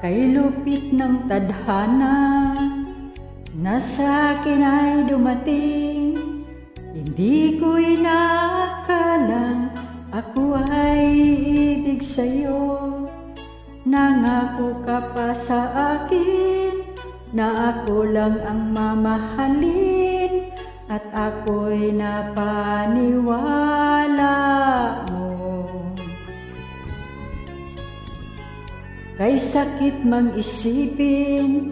Kay lupit ng tadhana na sa akin ay dumating. Hindi ko inakalang ako ay iibig sa'yo. Nangako ka pa sa akin na ako lang ang mamahalin, at ako'y napaniwala mo. Kay sakit mang isipin,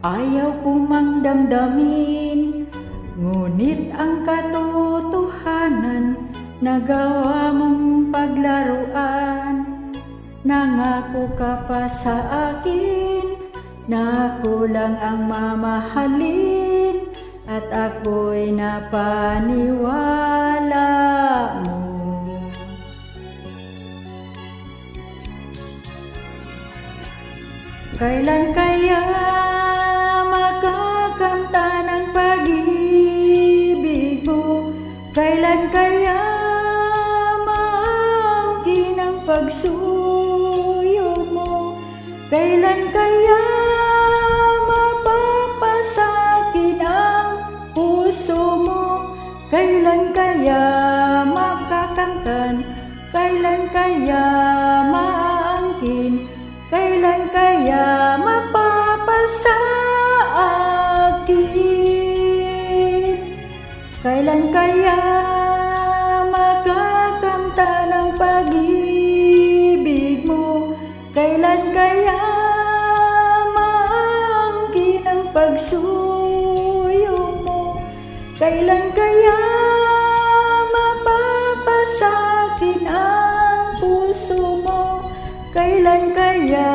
ayaw ko mang damdamin, ngunit ang katotohanan nagawa mong paglaruan. Nangako ka pa sa akin na ako lang ang mamahalin, at ako'y napaniwala mo. Kailan kaya makakamta ng pag-ibig mo? Kailan kaya maangkin ang pagsuyo mo? Kailan kaya mapapasakin ang puso mo? Kailan kaya makakamtan? Kailan kaya maangkin? Kailan kaya mapapasa akin? Kailan kaya makakamta ng pag-ibig mo? Kailan kaya maangkin ang pagsuyo mo? Kailan kaya mapapasakin ang puso mo? Kailan kaya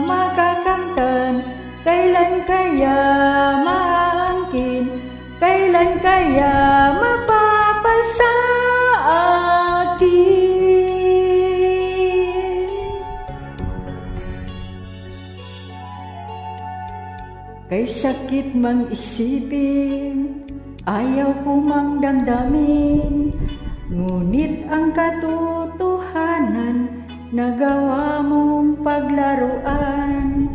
makakamtan? Kailan kaya maangkin? Kailan kaya mapapasa akin? Kay sakit mang isipin, ayaw ko mang damdamin, ngunit ang katotohanan nagawa mong paglaruan.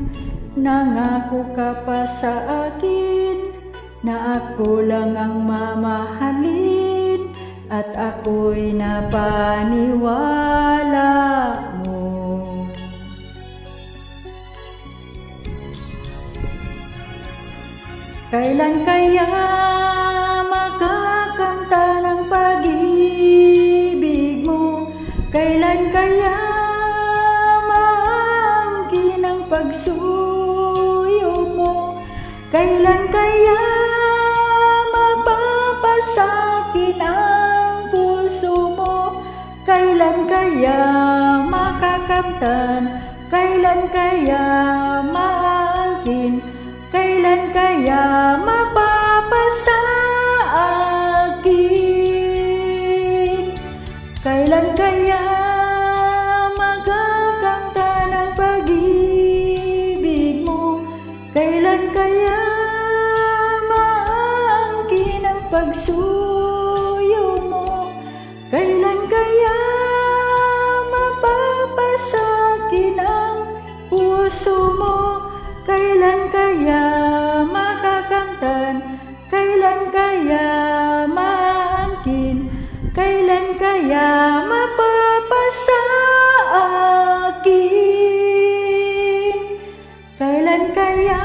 Nangako ka pa sa akin na ako lang ang mamahalin, at ako'y napaniwala mo. Kailan kaya makakamta ng pag-ibig mo? Kailan kaya maangkin ang pagsuyo mo? Kailan kaya mapapasakin ang puso mo? Kailan kaya makakamtan? Kailan kaya maangkin? Kailan kaya mapapasa akin? Kailan kaya magagamta ng pag-ibig mo? Kailan kaya maangkin ang pagsuyo mo? Kailan kaya mapapasakin ang puso mo? Kailan kaya makakamtan? Kailan kaya maangkin? Kailan kaya mapapasa akin? Kailan kaya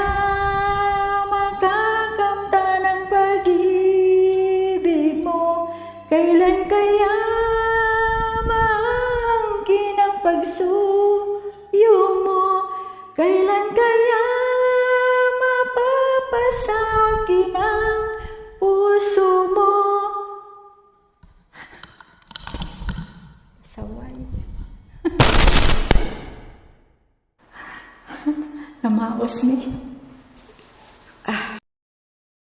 makakamta ng pag-ibig mo? Kailan kaya maangkin ang pagsuyo mo? Kailan kaya mapapasakin ang puso mo? Saway. Namaos me.